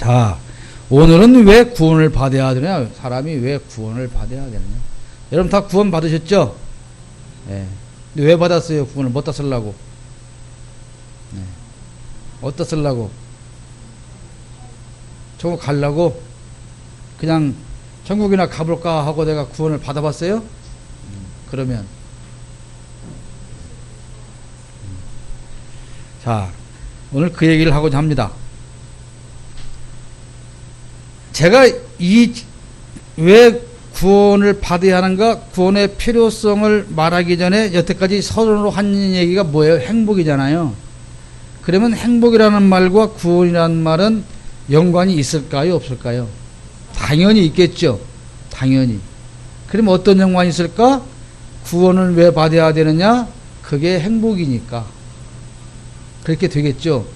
자, 오늘은 왜 구원을 받아야 되냐? 사람이 왜 구원을 받아야 되느냐? 여러분 다 구원 받으셨죠? 예. 근데 왜 받았어요? 구원을 뭐다 쓰려고? 예. 어디다 쓰려고? 천국 가려고? 그냥 천국이나 가볼까 하고 내가 구원을 받아봤어요? 그러면 자, 오늘 그 얘기를 하고자 합니다. 제가 왜 구원을 받아야 하는가, 구원의 필요성을 말하기 전에 여태까지 서론으로 한 얘기가 뭐예요? 행복이잖아요. 그러면 행복이라는 말과 구원이라는 말은 연관이 있을까요? 없을까요? 당연히 있겠죠. 당연히. 그럼 어떤 연관이 있을까? 구원을 왜 받아야 되느냐? 그게 행복이니까. 그렇게 되겠죠.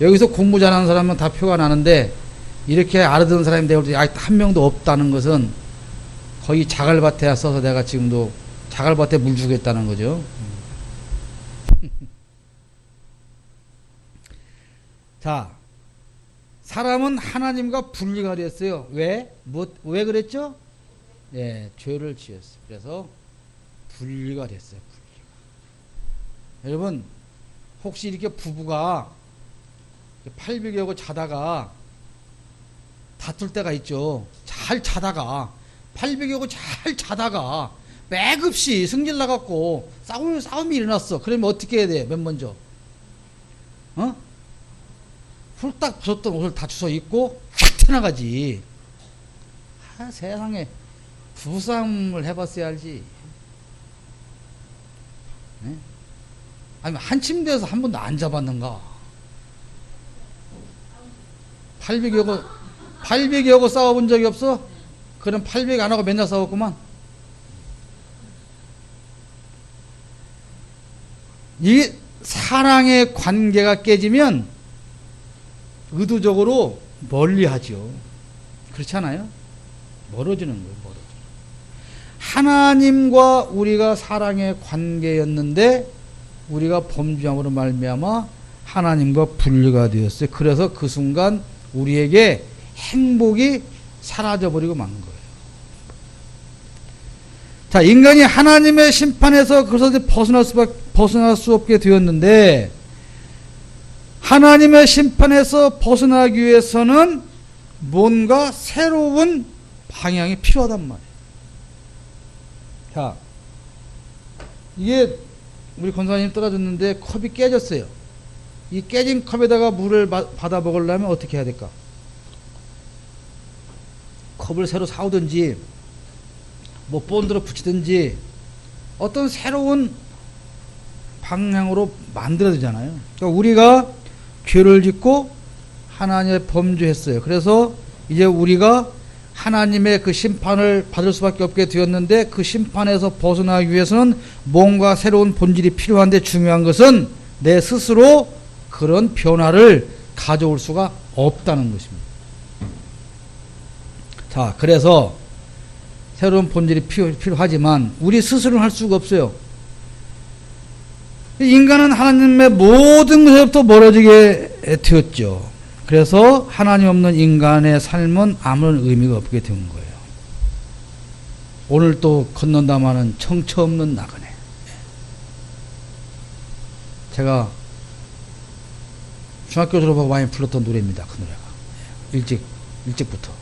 여기서 공부 잘하는 사람은 다 표가 나는데 이렇게 알아듣는 사람이 내가 한 명도 없다는 것은 거의 자갈밭에 써서 내가 지금도 자갈밭에 물 주겠다는 거죠. 자, 사람은 하나님과 분리가 됐어요. 왜? 왜 그랬죠? 예, 죄를 지었어요. 그래서 분리가 됐어요. 분리가. 여러분, 혹시 이렇게 부부가 팔비교하고 자다가 다툴 때가 있죠. 잘 자다가 팔비교하고 잘 자다가 맥없이 승질 나갖고 싸움이 일어났어. 그러면 어떻게 해야 돼? 맨 먼저 훌딱 부쉈던 옷을 다 주워 입고 확 튀어나가지. 세상에 부부싸움을 해봤어야 알지. 네? 아니 한 침대에서 한 번도 안 잡았는가? 팔비교하고 싸워본 적이 없어? 그럼 팔비교 안 하고 맨날 싸웠구만. 이 사랑의 관계가 깨지면 의도적으로 멀리 하죠. 그렇지 않아요? 멀어지는 거예요. 멀어지는. 하나님과 우리가 사랑의 관계였는데 우리가 범죄함으로 말미암아 하나님과 분리가 되었어요. 그래서 그 순간 우리에게 행복이 사라져버리고 만 거예요. 자, 인간이 하나님의 심판에서 그래서 벗어날 수 없게 되었는데 하나님의 심판에서 벗어나기 위해서는 뭔가 새로운 방향이 필요하단 말이에요. 자, 이게 우리 권사님 떨어졌는데 컵이 깨졌어요. 이 깨진 컵에다가 물을 받아 먹으려면 어떻게 해야 될까? 컵을 새로 사오든지 뭐 본드로 붙이든지 어떤 새로운 방향으로 만들어야 되잖아요. 그러니까 우리가 죄를 짓고 하나님의 범죄했어요. 그래서 이제 우리가 하나님의 그 심판을 받을 수밖에 없게 되었는데 그 심판에서 벗어나기 위해서는 뭔가 새로운 본질이 필요한데 중요한 것은 내 스스로 그런 변화를 가져올 수가 없다는 것입니다. 자, 그래서 새로운 본질이 필요하지만 우리 스스로는 할 수가 없어요. 인간은 하나님의 모든 것에서부터 멀어지게 되었죠. 그래서 하나님 없는 인간의 삶은 아무런 의미가 없게 된 거예요. 오늘 또 건넌다마는 정처 없는 나그네. 제가 중학교 졸업하고 많이 불렀던 노래입니다. 그 노래가. 일찍부터.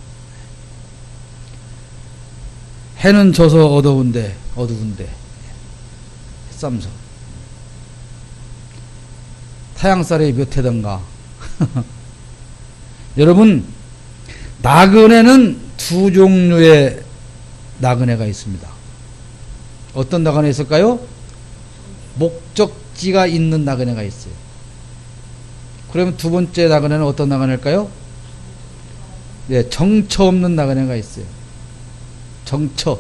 해는 져서 어두운데 햇삼서 타양살이 몇 해던가. 여러분, 나그네는 두 종류의 나그네가 있습니다. 어떤 나그네 있을까요? 목적지가 있는 나그네가 있어요. 그러면 두 번째 나그네는 어떤 나그네일까요? 네, 정처 없는 나그네가 있어요. 정처,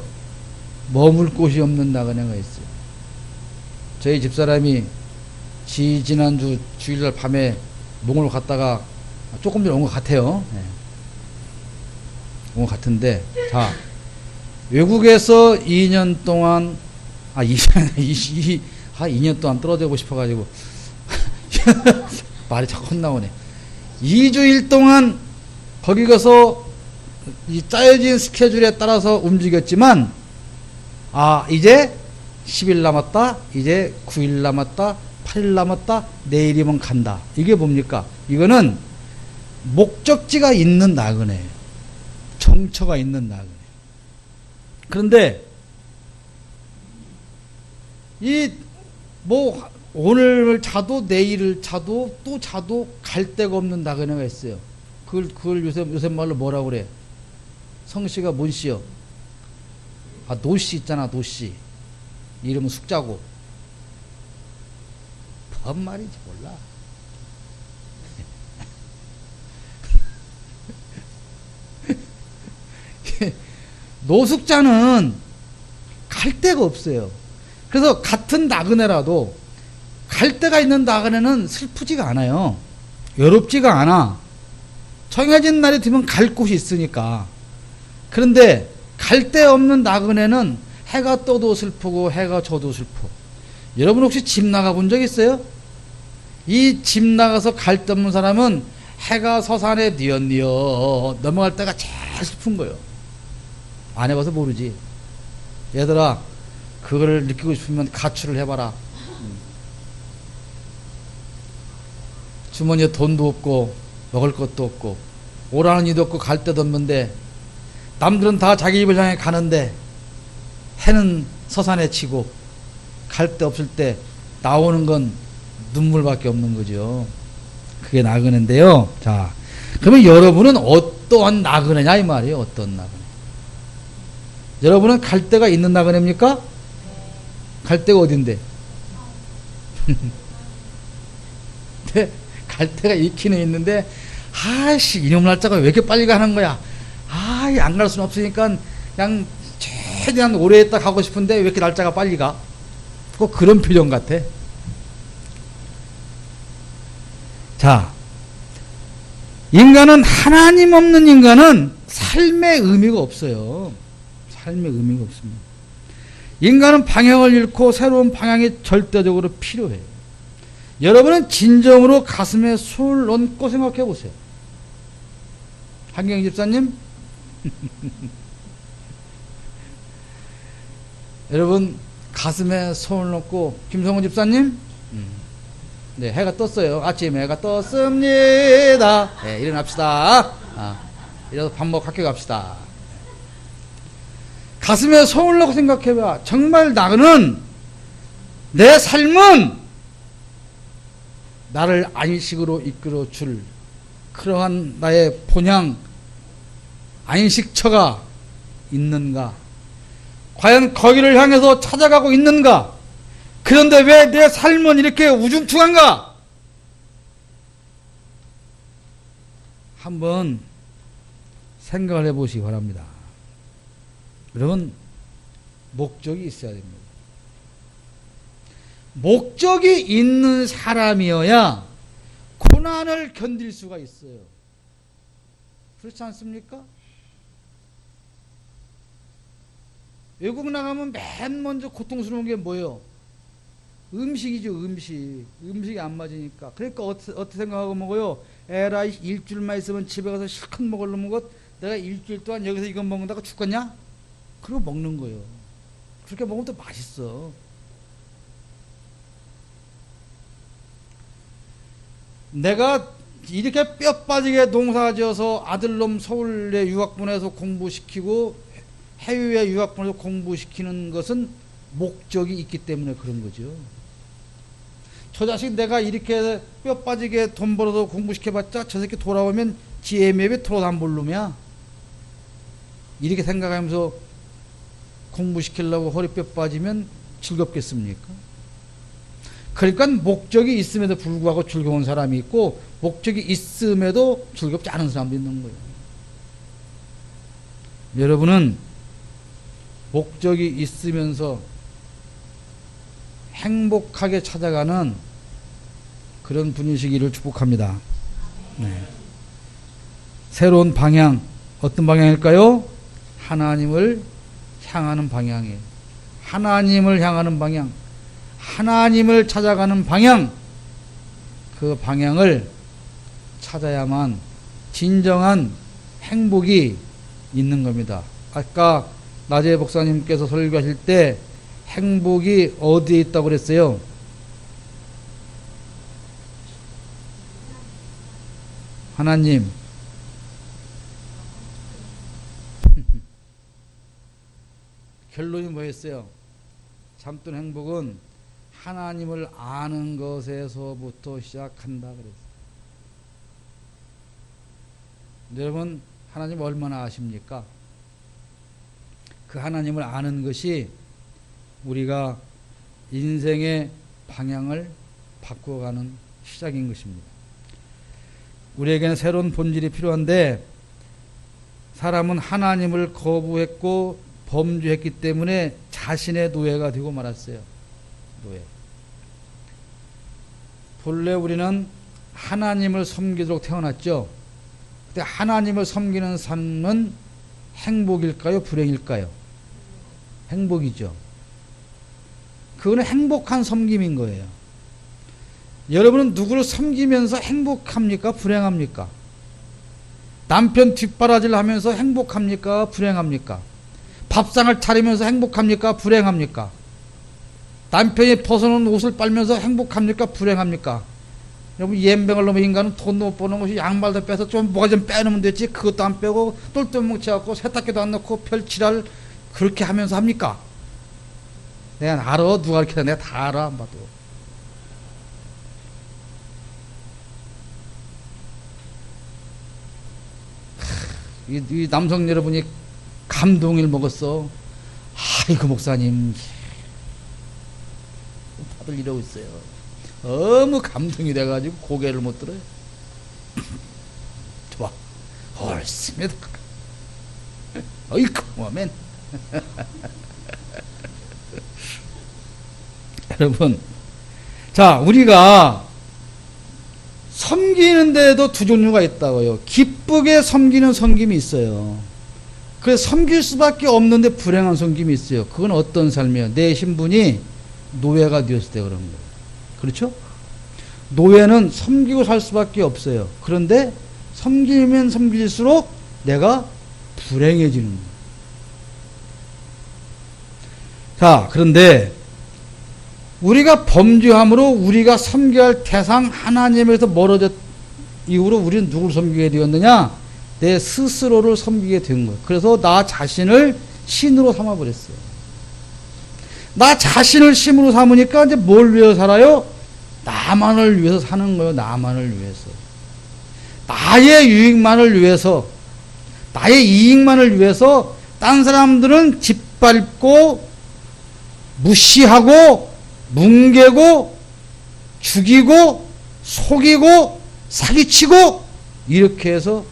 머물 곳이 없는 나그네가 있어요. 저희 집사람이 지난주 주일날 밤에 몽을 갔다가 조금 전에 온 것 같아요. 네. 온 것 같은데, 자, 외국에서 2년 동안, 2년 동안 떨어지고 싶어가지고, 말이 자꾸 나오네. 2주일 동안 거기 가서 이 짜여진 스케줄에 따라서 움직였지만, 이제 10일 남았다, 이제 9일 남았다, 8일 남았다, 내일이면 간다. 이게 뭡니까? 이거는 목적지가 있는 나그네예요. 정처가 있는 나그네. 그런데 오늘 자도 내일을 자도 또 자도 갈 데가 없는 나그네가 있어요. 그걸 요새 말로 뭐라고 그래? 성씨가 뭔 씨요? 노씨 있잖아, 노씨. 이름은 숙자고. 뭔 말인지 몰라. 노숙자는 갈 데가 없어요. 그래서 같은 나그네라도 갈 데가 있는 나그네는 슬프지가 않아요. 외롭지가 않아. 정해진 날이 되면 갈 곳이 있으니까. 그런데 갈 데 없는 나그네는 해가 떠도 슬프고 해가 져도 슬퍼. 여러분 혹시 집 나가본 적 있어요? 이 집 나가서 갈 데 없는 사람은 해가 서산에 뉘엿뉘엿 넘어갈 때가 제일 슬픈 거예요. 안 해봐서 모르지. 얘들아, 그거를 느끼고 싶으면 가출을 해봐라. 주머니에 돈도 없고 먹을 것도 없고 오라는 이도 없고 갈 데도 없는데 남들은 다 자기 집을 향해 가는데 해는 서산에 치고 갈 데 없을 때 나오는 건 눈물밖에 없는 거죠. 그게 나그네인데요. 자, 그러면 여러분은 어떠한 나그네냐 이 말이에요. 어떤 나그네? 여러분은 갈 데가 있는 나그네입니까? 갈 데가 어딘데? 네, 갈 데가 있기는 있는데, 아이씨, 이놈 날짜가 왜 이렇게 빨리 가는 거야? 안 갈 수는 없으니까 그냥 최대한 오래 있다 가고 싶은데 왜 이렇게 날짜가 빨리 가? 꼭 그런 표정 같아. 자, 인간은, 하나님 없는 인간은 삶의 의미가 없어요. 삶의 의미가 없습니다. 인간은 방향을 잃고 새로운 방향이 절대적으로 필요해요. 여러분은 진정으로 가슴에 손을 얹고 생각해 보세요. 한경 집사님? 여러분 가슴에 손을 얹고, 김성훈 집사님? 네, 해가 떴어요. 아침에 해가 떴습니다. 네, 일어납시다. 일어나서 밥 먹고 학교 갑시다. 가슴에 손을 넣고 생각해봐. 정말 나는, 내 삶은 나를 안식으로 이끌어 줄 그러한 나의 본향, 안식처가 있는가? 과연 거기를 향해서 찾아가고 있는가? 그런데 왜 내 삶은 이렇게 우중충한가? 한번 생각을 해보시기 바랍니다. 여러분, 목적이 있어야 됩니다. 목적이 있는 사람이어야 고난을 견딜 수가 있어요. 그렇지 않습니까? 외국 나가면 맨 먼저 고통스러운 게 뭐예요? 음식이죠. 음식이 안 맞으니까. 그러니까 어떻게 생각하고 먹어요? 에라이, 일주일만 있으면 집에 가서 실컷 먹으려면 것, 내가 일주일 동안 여기서 이거 먹는다고 죽겠냐? 그러고 먹는 거예요. 그렇게 먹으면 또 맛있어. 내가 이렇게 뼈 빠지게 농사 지어서 아들놈 서울에 유학 보내서 공부시키고 해외에 유학 보내서 공부시키는 것은 목적이 있기 때문에 그런 거죠. 저 자식 내가 이렇게 뼈 빠지게 돈 벌어서 공부시켜봤자 저 새끼 돌아오면 지 애매에 돌아다 볼 놈이야. 이렇게 생각하면서 공부시키려고 허리뼈 빠지면 즐겁겠습니까? 그러니까 목적이 있음에도 불구하고 즐거운 사람이 있고, 목적이 있음에도 즐겁지 않은 사람도 있는 거예요. 여러분은 목적이 있으면서 행복하게 찾아가는 그런 분이시기를 축복합니다. 네. 새로운 방향, 어떤 방향일까요? 하나님을 향하는 방향이에요. 하나님을 향하는 방향, 하나님을 찾아가는 방향, 그 방향을 찾아야만 진정한 행복이 있는 겁니다. 아까 나재 목사님께서 설교하실 때 행복이 어디에 있다고 그랬어요? 하나님. 결론이 뭐였어요? 참된 행복은 하나님을 아는 것에서부터 시작한다 그랬어요. 여러분, 하나님 얼마나 아십니까? 그 하나님을 아는 것이 우리가 인생의 방향을 바꿔가는 시작인 것입니다. 우리에게는 새로운 본질이 필요한데, 사람은 하나님을 거부했고 범죄했기 때문에 자신의 노예가 되고 말았어요. 노예. 본래 우리는 하나님을 섬기도록 태어났죠. 근데 하나님을 섬기는 삶은 행복일까요? 불행일까요? 행복이죠. 그거는 행복한 섬김인 거예요. 여러분은 누구를 섬기면서 행복합니까? 불행합니까? 남편 뒷바라지를 하면서 행복합니까? 불행합니까? 밥상을 차리면서 행복합니까? 불행합니까? 남편이 벗어놓은 옷을 빨면서 행복합니까? 불행합니까? 여러분, 옌병을 넘어 인간은 돈 못 버는 것이 양말도 빼서 좀 뭐가 좀 빼놓으면 되지, 그것도 안 빼고 똘똘 뭉쳐갖고 세탁기도 안 넣고 별칠할 그렇게 하면서 합니까? 내가 알아. 누가 이렇게 내가 다 알아. 안 봐도. 이 남성 여러분이 감동을 먹었어. 아이고 목사님, 다들 이러고 있어요. 너무 감동이 돼가지고 고개를 못 들어요. 좋아, 옳습니다. 어이쿠, 아멘. 여러분, 자, 우리가 섬기는데도 두 종류가 있다고요. 기쁘게 섬기는 섬김이 있어요. 그래서 섬길 수밖에 없는데 불행한 섬김이 있어요. 그건 어떤 삶이에요? 내 신분이 노예가 되었을 때 그런 거예요. 그렇죠? 노예는 섬기고 살 수밖에 없어요. 그런데 섬기면 섬길수록 내가 불행해지는 거예요. 자, 그런데 우리가 범죄함으로 우리가 섬겨야 할 대상 하나님에서 멀어졌 이후로 우리는 누굴 섬기게 되었느냐? 내 스스로를 섬기게 된 거예요. 그래서 나 자신을 신으로 삼아버렸어요. 나 자신을 신으로 삼으니까 이제 뭘 위해서 살아요? 나만을 위해서 사는 거예요. 나만을 위해서. 나의 유익만을 위해서, 나의 이익만을 위해서 딴 사람들은 짓밟고 무시하고 뭉개고 죽이고 속이고 사기치고 이렇게 해서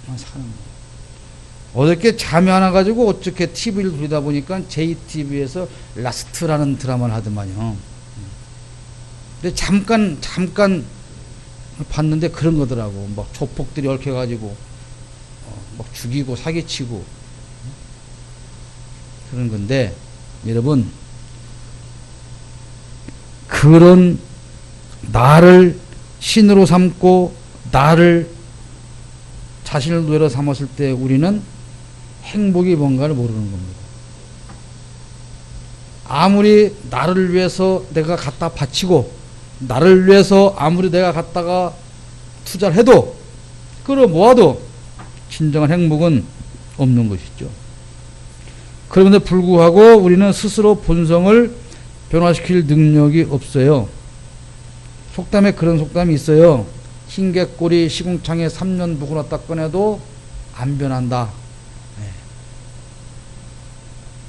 사는 거예요. 어저께 잠이 안 와가지고 어떻게 TV를 보다 보니까 JTBC에서 라스트라는 드라마를 하더만요. 근데 잠깐 봤는데 그런 거더라고. 막 조폭들이 얽혀가지고 막 죽이고 사기치고 그런 건데, 여러분, 그런 나를 신으로 삼고 나를 자신을 노예로 삼았을 때 우리는 행복이 뭔가를 모르는 겁니다. 아무리 나를 위해서 내가 갖다 바치고 나를 위해서 아무리 내가 갖다가 투자를 해도 끌어 모아도 진정한 행복은 없는 것이죠. 그런데 불구하고 우리는 스스로 본성을 변화시킬 능력이 없어요. 속담에 그런 속담이 있어요. 흰개꼬리 시궁창에 3년 묵어놨다 꺼내도 안 변한다. 네.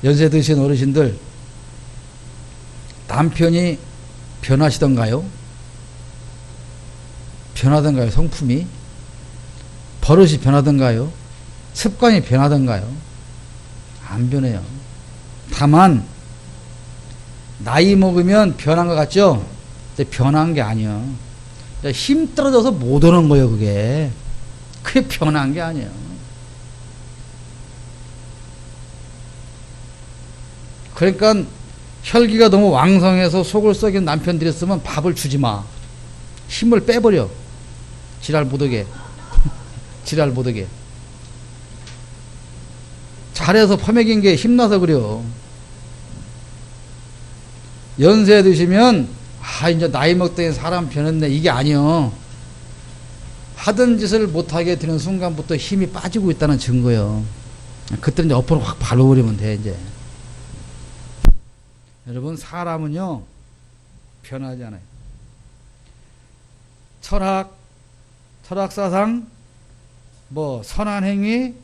연세 드신 어르신들, 남편이 변하시던가요? 변하던가요? 성품이? 버릇이 변하던가요? 습관이 변하던가요? 안 변해요. 다만 나이 먹으면 변한 것 같죠? 근데 변한 게 아니에요. 힘 떨어져서 못 오는 거예요. 그게 변한 게 아니에요. 그러니까 혈기가 너무 왕성해서 속을 썩인 남편들이 있으면 밥을 주지 마. 힘을 빼버려. 지랄 못하게. 지랄 못하게. 잘해서 퍼먹인 게 힘나서 그래요. 연세 드시면 이제 나이 먹더니 사람 변했네 이게 아니요. 하던 짓을 못하게 되는 순간부터 힘이 빠지고 있다는 증거예요. 그때 이제 엎어로 확 발라버리면 돼 이제. 여러분 사람은요 변하지 않아요. 철학사상, 뭐 선한 행위,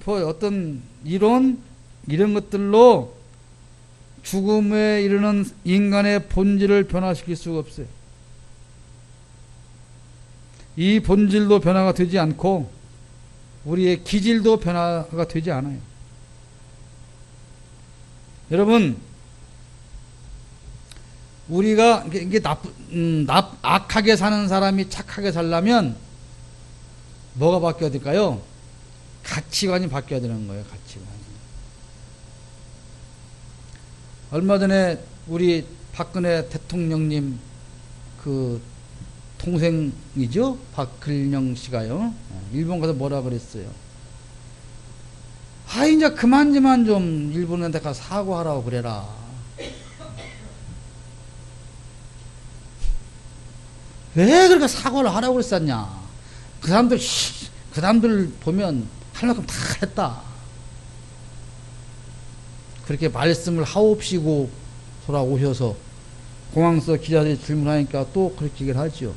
뭐 어떤 이론 이런 것들로 죽음에 이르는 인간의 본질을 변화시킬 수가 없어요. 이 본질도 변화가 되지 않고 우리의 기질도 변화가 되지 않아요. 여러분 우리가 이게 악하게 사는 사람이 착하게 살려면 뭐가 바뀌어야 될까요? 가치관이 바뀌어야 되는 거예요. 가치관이. 얼마 전에 우리 박근혜 대통령님 그 동생이죠? 박근영 씨가요. 일본 가서 뭐라 그랬어요? 이제 그만 좀 일본한테 가서 사과하라고 그래라. 왜 그렇게 사과를 하라고 그랬었냐? 그 사람들 보면 할 만큼 다 했다. 그렇게 말씀을 하옵시고 돌아오셔서 공항서 기자들이 질문하니까 또 그렇게 얘기를 하죠.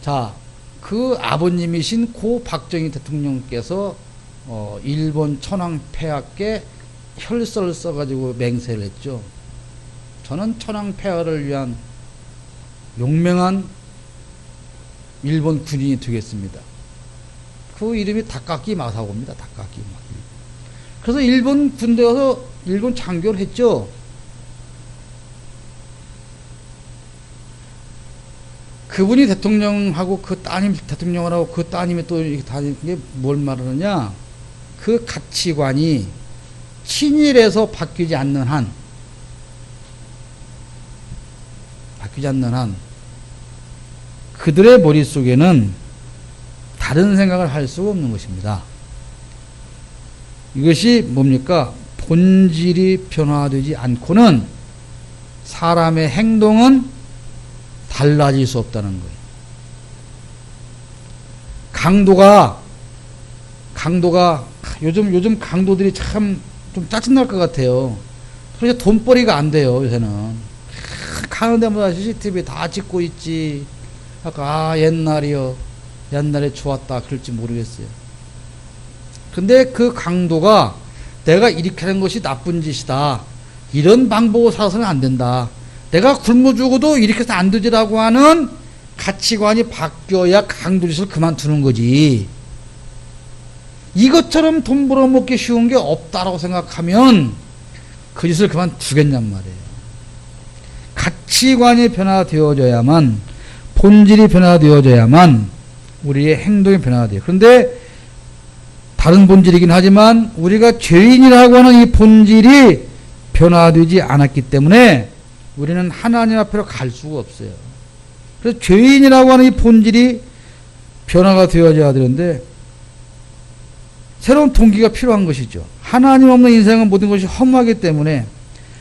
자, 그 아버님이신 고 박정희 대통령께서 일본 천황폐하께 혈서를 써가지고 맹세를 했죠. 저는 천황폐하를 위한 용맹한 일본 군인이 되겠습니다. 그 이름이 다카키 마사오입니다. 다카키 마사오. 그래서 일본 군대에 가서 일본 장교를 했죠. 그분이 대통령하고 그 따님 대통령을 하고 그 따님이 또 이렇게 다니는 게 뭘 말하느냐? 그 가치관이 친일에서 바뀌지 않는 한 그들의 머릿속에는 다른 생각을 할 수가 없는 것입니다. 이것이 뭡니까? 본질이 변화되지 않고는 사람의 행동은 달라질 수 없다는 거예요. 강도가 요즘 강도들이 참 좀 짜증날 것 같아요. 그래서 돈벌이가 안 돼요, 요새는. 가는 데마다 CCTV 다 찍고 있지. 아까 옛날에 좋았다 그럴지 모르겠어요. 근데 그 강도가 내가 이렇게 하는 것이 나쁜 짓이다. 이런 방법으로 살아서는 안 된다. 내가 굶어 죽어도 이렇게 해서 안 되지라고 하는 가치관이 바뀌어야 강도짓을 그만두는 거지. 이것처럼 돈 벌어먹기 쉬운 게 없다라고 생각하면 그 짓을 그만두겠냔 말이에요. 가치관이 변화되어져야만, 본질이 변화되어져야만 우리의 행동이 변화돼요. 그런데 다른 본질이긴 하지만 우리가 죄인이라고 하는 이 본질이 변화되지 않았기 때문에 우리는 하나님 앞으로 갈 수가 없어요. 그래서 죄인이라고 하는 이 본질이 변화가 되어져야 되는데 새로운 동기가 필요한 것이죠. 하나님 없는 인생은 모든 것이 허무하기 때문에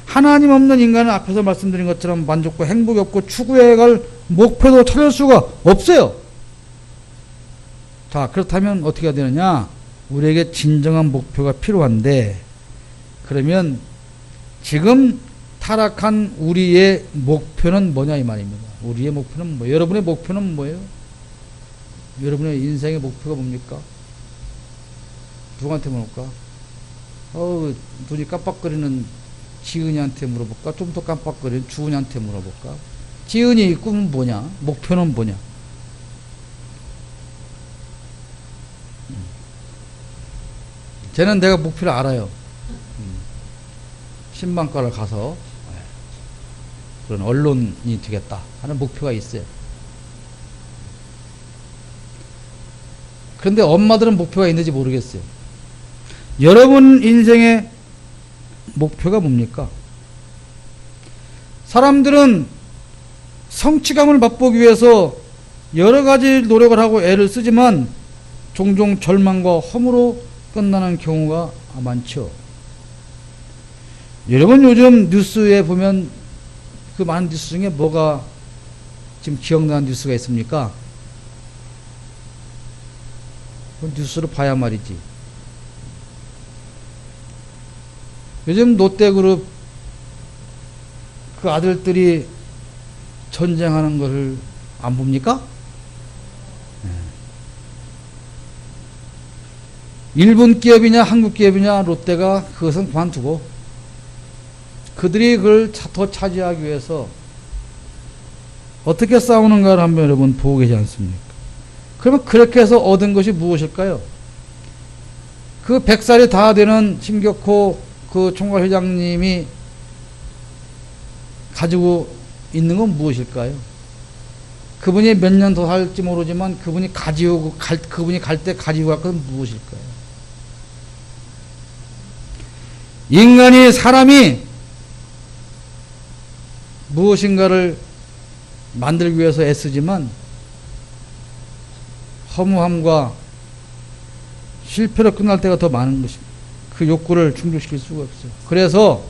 하나님 없는 인간은 앞에서 말씀드린 것처럼 만족과 행복이 없고 추구해갈 목표도 찾을 수가 없어요. 자, 그렇다면 어떻게 해야 되느냐? 우리에게 진정한 목표가 필요한데, 그러면 지금 타락한 우리의 목표는 뭐냐 이 말입니다. 우리의 목표는 뭐예요? 여러분의 목표는 뭐예요? 여러분의 인생의 목표가 뭡니까? 누구한테 물어볼까? 눈이 깜빡거리는 지은이한테 물어볼까? 좀 더 깜빡거리는 주은이한테 물어볼까? 지은이 꿈은 뭐냐? 목표는 뭐냐? 쟤는 내가 목표를 알아요. 신방과를 가서 그런 언론이 되겠다 하는 목표가 있어요. 그런데 엄마들은 목표가 있는지 모르겠어요. 여러분 인생의 목표가 뭡니까? 사람들은 성취감을 맛보기 위해서 여러 가지 노력을 하고 애를 쓰지만 종종 절망과 허무로 끝나는 경우가 많죠. 여러분 요즘 뉴스에 보면 그 많은 뉴스 중에 뭐가 지금 기억나는 뉴스가 있습니까? 그 뉴스를 봐야 말이지. 요즘 롯데그룹 그 아들들이 전쟁하는 것을 안 봅니까? 일본 기업이냐 한국 기업이냐 롯데가 그것은 그만두고 그들이 그걸 더 차지하기 위해서 어떻게 싸우는가를 한번 여러분 보고 계시지 않습니까? 그러면 그렇게 해서 얻은 것이 무엇일까요? 그 100살이 다 되는 심격호 그 총괄회장님이 가지고 있는 건 무엇일까요? 그분이 몇 년 더 살지 모르지만 그분이 그분이 갈 때 가지고 갈 건 무엇일까요? 사람이 무엇인가를 만들기 위해서 애쓰지만 허무함과 실패로 끝날 때가 더 많은 것입니다. 그 욕구를 충족시킬 수가 없어요. 그래서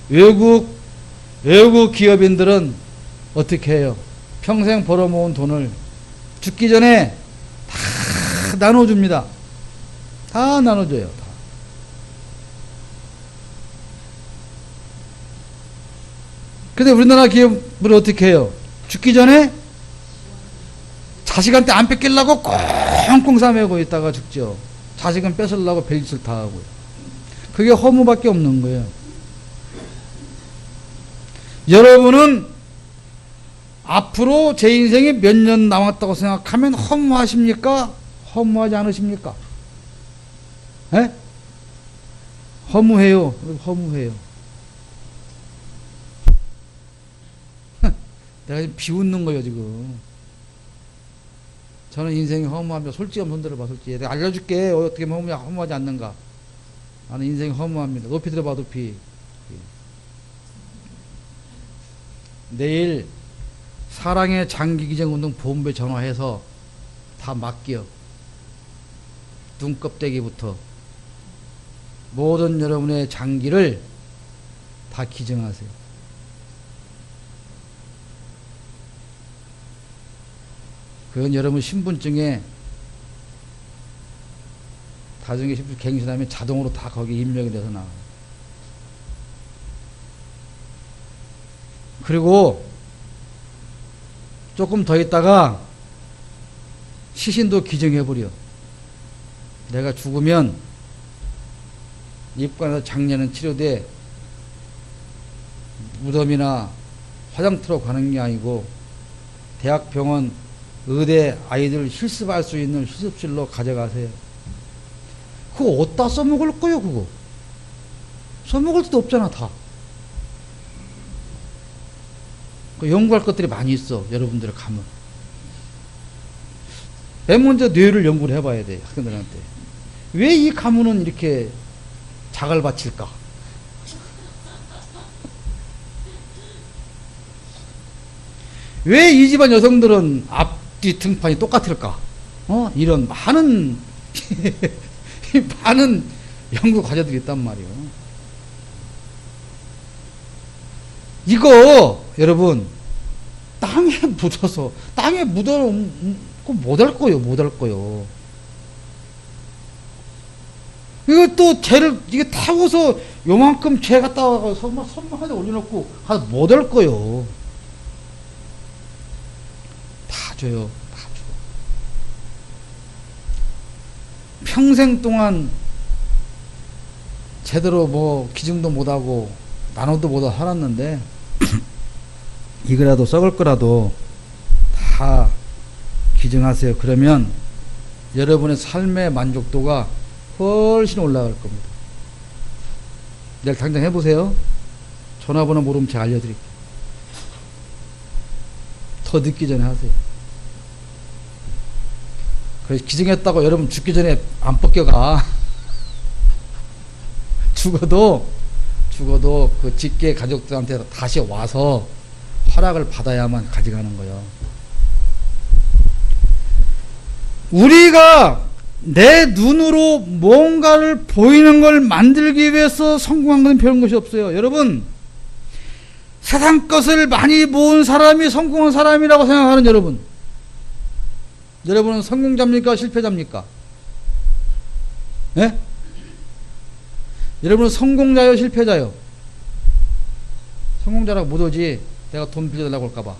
외국 기업인들은 어떻게 해요? 평생 벌어모은 돈을 죽기 전에 다 나눠줍니다. 다 나눠줘요. 다. 근데 우리나라 기업을 어떻게 해요? 죽기 전에 자식한테 안 뺏기려고 꽁꽁 싸매고 있다가 죽죠. 자식은 뺏으려고 별짓을 다 하고요. 그게 허무밖에 없는 거예요. 여러분은 앞으로 제 인생이 몇 년 남았다고 생각하면 허무하십니까? 허무하지 않으십니까? 에? 허무해요. 허무해요. 내가 지금 비웃는 거예요, 지금. 저는 인생이 허무하며 솔직히 한번 손들어봐, 솔직히. 내가 알려줄게. 어떻게 허무하지 않는가. 나는 인생이 허무합니다. 높이 들어봐, 높이. 내일 사랑의 장기기증운동 본부에 전화해서 다 맡겨. 눈껍데기부터 모든 여러분의 장기를 다 기증하세요. 그건 여러분 신분증에 나중에 신분증 갱신하면 자동으로 다 거기에 입력이 돼서 나와요. 그리고 조금 더 있다가 시신도 기증해버려. 내가 죽으면 입관해서 장례는 치료돼 무덤이나 화장터로 가는 게 아니고 대학병원 의대 아이들 실습할 수 있는 실습실로 가져가세요. 그거 어디다 써먹을 거요, 그거? 써먹을 수도 없잖아, 다. 그 연구할 것들이 많이 있어, 여러분들 가면. 맨 먼저 뇌를 연구를 해봐야 돼, 학생들한테. 왜 이 가문은 이렇게 작을 바칠까? 왜 이 집안 여성들은 앞뒤 등판이 똑같을까? 이런 많은 많은 연구 과제들이 있단 말이에요. 이거 여러분 땅에 묻어서 땅에 묻어놓으면 못할 거요, 못할 거요. 이거 또 재를 이게 타고서 요만큼 재 갖다 와서 선망하게 올려놓고 가서 못할 거요. 다 줘요, 다 줘. 평생 동안 제대로 뭐 기증도 못하고 나눠도 못하고 살았는데 이거라도 썩을 거라도 다 기증하세요. 그러면 여러분의 삶의 만족도가 훨씬 올라갈 겁니다. 내일 당장 해보세요. 전화번호 모르면 제가 알려드릴게요. 더 늦기 전에 하세요. 그래서 기증했다고 여러분 죽기 전에 안 벗겨가. 죽어도 그 직계 가족들한테 다시 와서 허락을 받아야만 가져가는 거예요. 우리가 내 눈으로 뭔가를 보이는 걸 만들기 위해서 성공한 건 별런 것이 없어요. 여러분, 세상 것을 많이 모은 사람이 성공한 사람이라고 생각하는 여러분, 여러분은 성공자입니까? 실패자입니까? 예? 여러분은 성공자요? 실패자요? 성공자라고 못 오지. 내가 돈 빌려달라고 할까봐.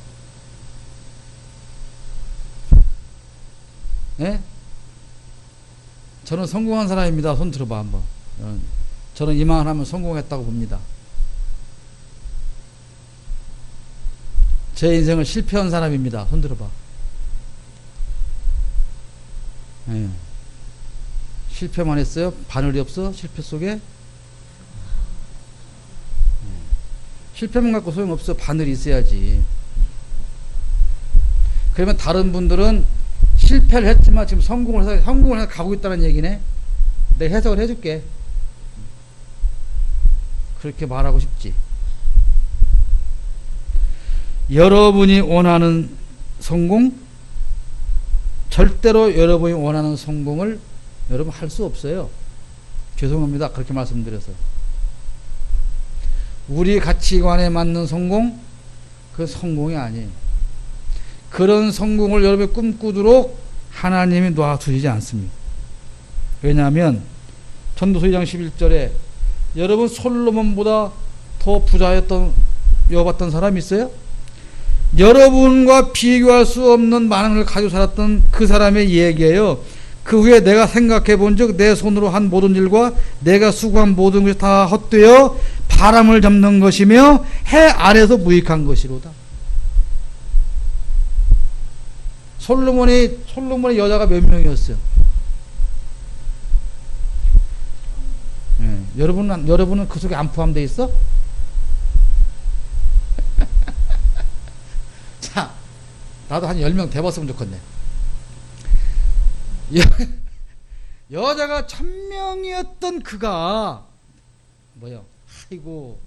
예? 저는 성공한 사람입니다. 손 들어봐 한번. 저는 이만 하면 성공했다고 봅니다. 제 인생을 실패한 사람입니다. 손 들어봐. 예. 실패만 했어요? 바늘이 없어? 실패 속에? 예. 실패만 갖고 소용없어. 바늘이 있어야지. 그러면 다른 분들은 실패를 했지만 지금 성공을 해서 가고 있다는 얘기네. 내가 해석을 해줄게. 그렇게 말하고 싶지. 여러분이 원하는 성공, 절대로 여러분이 원하는 성공을 여러분 할 수 없어요. 죄송합니다. 그렇게 말씀드려서. 우리 가치관에 맞는 성공, 그 성공이 아니에요. 그런 성공을 여러분이 꿈꾸도록 하나님이 놔두시지 않습니다. 왜냐하면 전도서 2장 11절에 여러분 솔로몬보다 더 부자였던 여봤던 사람 있어요? 여러분과 비교할 수 없는 많은 걸 가지고 살았던 그 사람의 얘기예요. 그 후에 내가 생각해 본즉 내 손으로 한 모든 일과 내가 수고한 모든 것이 다 헛되어 바람을 잡는 것이며 해 아래서 무익한 것이로다. 솔로몬의 여자가 몇 명이었어요? 네, 여러분은 그 속에 안 포함되어 있어? 자, 나도 한 10명 돼봤으면 좋겠네. 여자가 1000명이었던 그가 뭐요? 아이고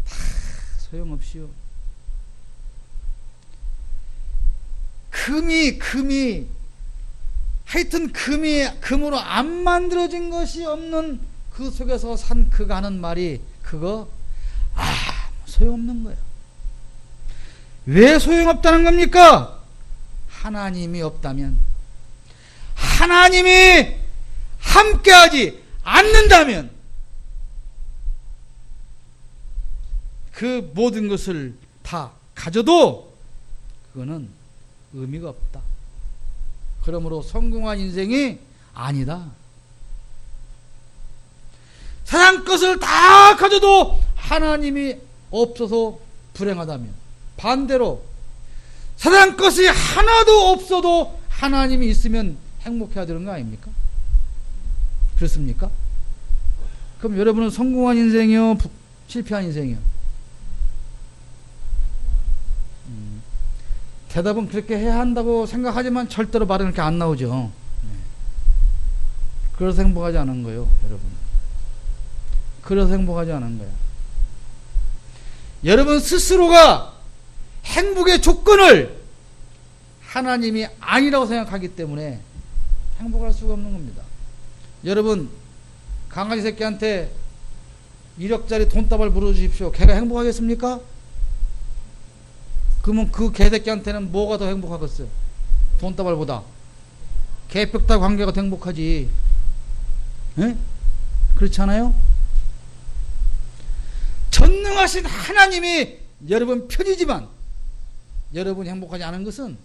다 소용없이요. 금이 하여튼 금으로 안 만들어진 것이 없는 그 속에서 산 그가 하는 말이 그거 소용없는 거예요. 왜 소용없다는 겁니까? 하나님이 없다면, 하나님이 함께하지 않는다면 그 모든 것을 다 가져도 그거는 의미가 없다. 그러므로 성공한 인생이 아니다. 세상 것을 다 가져도 하나님이 없어서 불행하다면, 반대로 세상 것이 하나도 없어도 하나님이 있으면 행복해야 되는 거 아닙니까? 그렇습니까? 그럼 여러분은 성공한 인생이요? 실패한 인생이요? 대답은 그렇게 해야 한다고 생각하지만 절대로 말은 그렇게 안 나오죠. 그래서 행복하지 않은 거예요, 여러분. 그래서 행복하지 않은 거야. 여러분 스스로가 행복의 조건을 하나님이 아니라고 생각하기 때문에 행복할 수가 없는 겁니다. 여러분, 강아지 새끼한테 1억짜리 돈다발 물어주십시오. 걔가 행복하겠습니까? 그러면 그 개새끼한테는 뭐가 더 행복하겠어요? 돈다발보다. 개벽다 관계가 더 행복하지. 에? 그렇지 않아요? 전능하신 하나님이 여러분 편이지만 여러분이 행복하지 않은 것은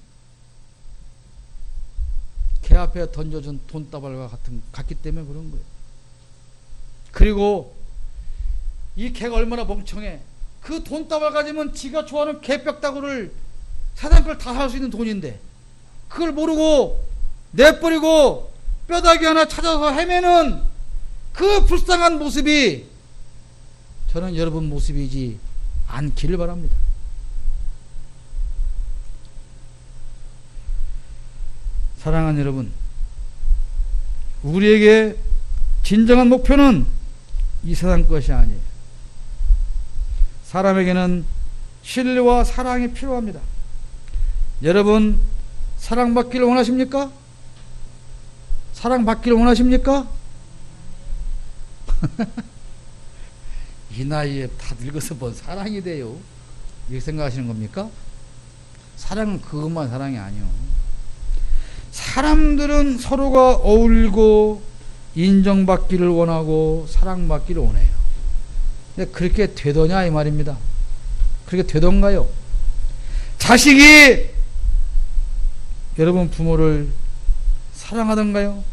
개 앞에 던져준 돈다발과 같기 때문에 그런 거예요. 그리고 이 개가 얼마나 멍청해. 그 돈다발 가지면 지가 좋아하는 개벽다구를 세상 걸 다 살 수 있는 돈인데 그걸 모르고 내버리고 뼈다귀 하나 찾아서 헤매는 그 불쌍한 모습이 저는 여러분 모습이지 않기를 바랍니다. 사랑하는 여러분, 우리에게 진정한 목표는 이 세상 것이 아니에요. 사람에게는 신뢰와 사랑이 필요합니다. 여러분, 사랑받기를 원하십니까? 사랑받기를 원하십니까? 이 나이에 다 늙어서 뭔 사랑이 돼요? 이렇게 생각하시는 겁니까? 사랑은 그것만 사랑이 아니요. 사람들은 서로가 어울리고 인정받기를 원하고 사랑받기를 원해요. 근데 그렇게 되더냐 이 말입니다. 그렇게 되던가요? 자식이 여러분 부모를 사랑하던가요?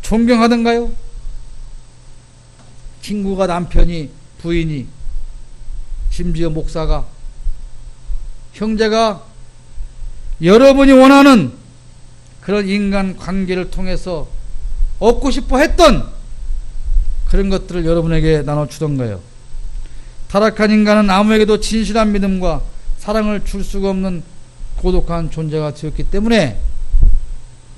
존경하던가요? 친구가 남편이 부인이 심지어 목사가 형제가 여러분이 원하는 그런 인간 관계를 통해서 얻고 싶어 했던 그런 것들을 여러분에게 나눠주던가요? 타락한 인간은 아무에게도 진실한 믿음과 사랑을 줄 수가 없는 고독한 존재가 되었기 때문에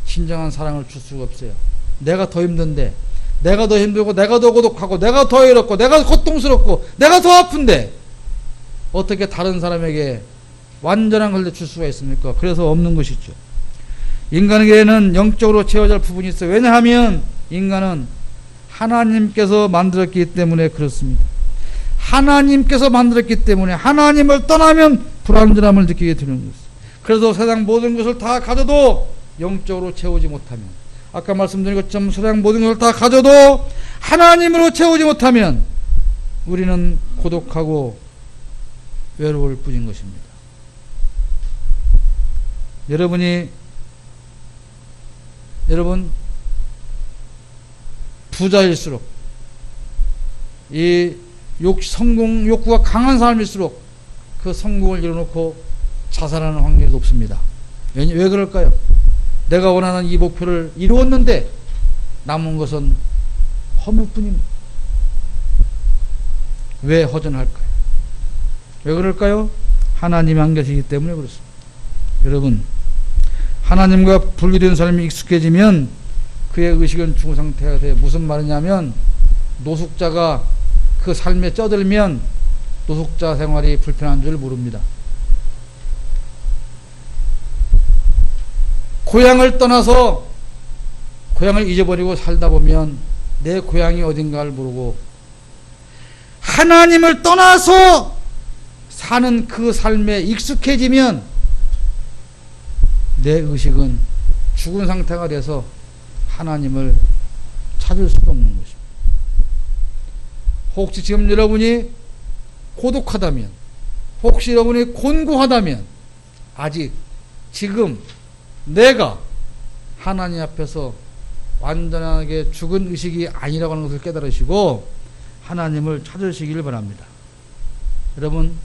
진정한 사랑을 줄 수가 없어요. 내가 더 힘든데, 내가 더 힘들고, 내가 더 고독하고, 내가 더 외롭고, 내가 고통스럽고, 내가 더 아픈데 어떻게 다른 사람에게 완전한 걸 줄 수가 있습니까? 그래서 없는 것이죠. 인간에게는 영적으로 채워질 부분이 있어요. 왜냐하면 인간은 하나님께서 만들었기 때문에 그렇습니다. 하나님께서 만들었기 때문에 하나님을 떠나면 불완전함을 느끼게 되는 것입니다. 그래서 세상 모든 것을 다 가져도 영적으로 채우지 못하면, 아까 말씀드린 것처럼 세상 모든 것을 다 가져도 하나님으로 채우지 못하면 우리는 고독하고 외로울 뿐인 것입니다. 여러분 부자일수록 이 성공 욕구가 강한 사람일수록 그 성공을 이뤄놓고 자살하는 확률이 높습니다. 왜 그럴까요? 내가 원하는 이 목표를 이루었는데 남은 것은 허무뿐입니다. 왜 허전할까요? 왜 그럴까요? 하나님이 안 계시기 때문에 그렇습니다. 여러분, 하나님과 분리된 사람이 익숙해지면 그의 의식은 죽은 상태가 돼요. 무슨 말이냐면 노숙자가 그 삶에 쩌들면 노숙자 생활이 불편한 줄 모릅니다. 고향을 떠나서 고향을 잊어버리고 살다 보면 내 고향이 어딘가를 모르고 하나님을 떠나서 사는 그 삶에 익숙해지면 내 의식은 죽은 상태가 돼서 하나님을 찾을 수가 없는 것입니다. 혹시 지금 여러분이 고독하다면, 혹시 여러분이 곤고하다면 아직 지금 내가 하나님 앞에서 완전하게 죽은 의식이 아니라고 하는 것을 깨달으시고 하나님을 찾으시기를 바랍니다. 여러분,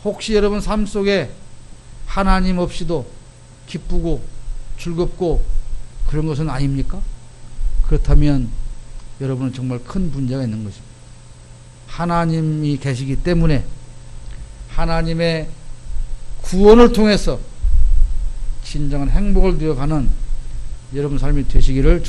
혹시 여러분 삶 속에 하나님 없이도 기쁘고 즐겁고 그런 것은 아닙니까? 그렇다면 여러분은 정말 큰 문제가 있는 것입니다. 하나님이 계시기 때문에 하나님의 구원을 통해서 진정한 행복을 누려가는 여러분 삶이 되시기를